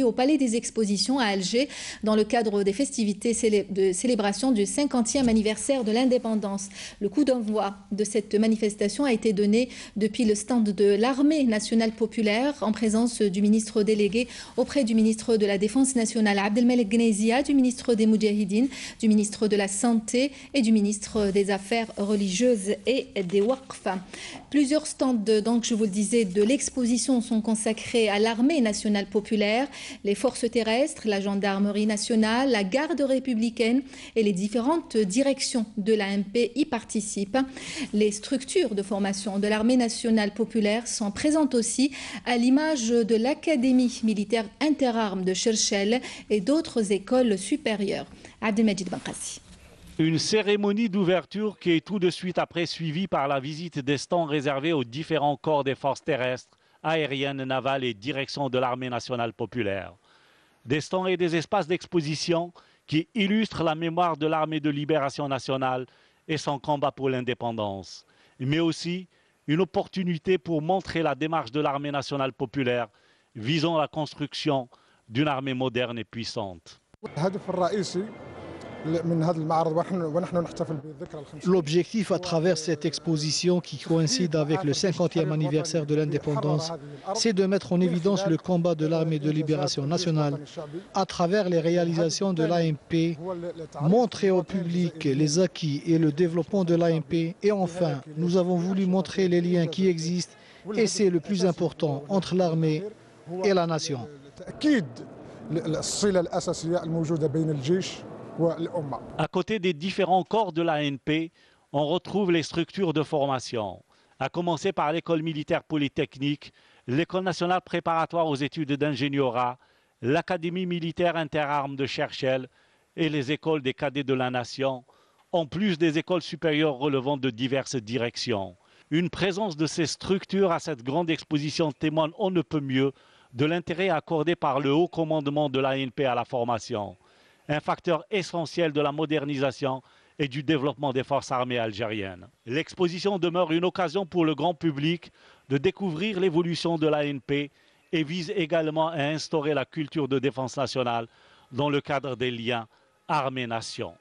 au Palais des Expositions à Alger dans le cadre des festivités de célébration du 50e anniversaire de l'indépendance. Le coup d'envoi de cette manifestation a été donné depuis le stand de l'Armée nationale populaire en présence du ministre délégué auprès du ministre de la Défense nationale Abdelmalek Gnezia, du ministre des Moudjahidines, du ministre de la Santé et du ministre des Affaires religieuses et des Waqf. Plusieurs stands, donc je vous le disais, de l'exposition sont consacrés à l'Armée nationale populaire. Les forces terrestres, la gendarmerie nationale, la garde républicaine et les différentes directions de l'ANP y participent. Les structures de formation de l'armée nationale populaire sont présentes aussi, à l'image de l'Académie militaire interarmes de Cherchell et d'autres écoles supérieures. Abdelmajid Bankassi. Une cérémonie d'ouverture qui est tout de suite après suivie par la visite des stands réservés aux différents corps des forces terrestres, aériennes, navales et directions de l'armée nationale populaire. Des stands et des espaces d'exposition qui illustrent la mémoire de l'armée de libération nationale et son combat pour l'indépendance, mais aussi une opportunité pour montrer la démarche de l'armée nationale populaire visant la construction d'une armée moderne et puissante. L'objectif à travers cette exposition qui coïncide avec le 50e anniversaire de l'indépendance, c'est de mettre en évidence le combat de l'armée de libération nationale à travers les réalisations de l'ANP, montrer au public les acquis et le développement de l'ANP. Et enfin, nous avons voulu montrer les liens qui existent, et c'est le plus important, entre l'armée et la nation. À côté des différents corps de l'ANP, on retrouve les structures de formation, à commencer par l'école militaire polytechnique, l'école nationale préparatoire aux études d'ingénierat, l'académie militaire interarmes de Cherchell et les écoles des cadets de la nation, en plus des écoles supérieures relevant de diverses directions. Une présence de ces structures à cette grande exposition témoigne on ne peut mieux de l'intérêt accordé par le haut commandement de l'ANP à la formation, un facteur essentiel de la modernisation et du développement des forces armées algériennes. L'exposition demeure une occasion pour le grand public de découvrir l'évolution de l'ANP et vise également à instaurer la culture de défense nationale dans le cadre des liens armée-nation.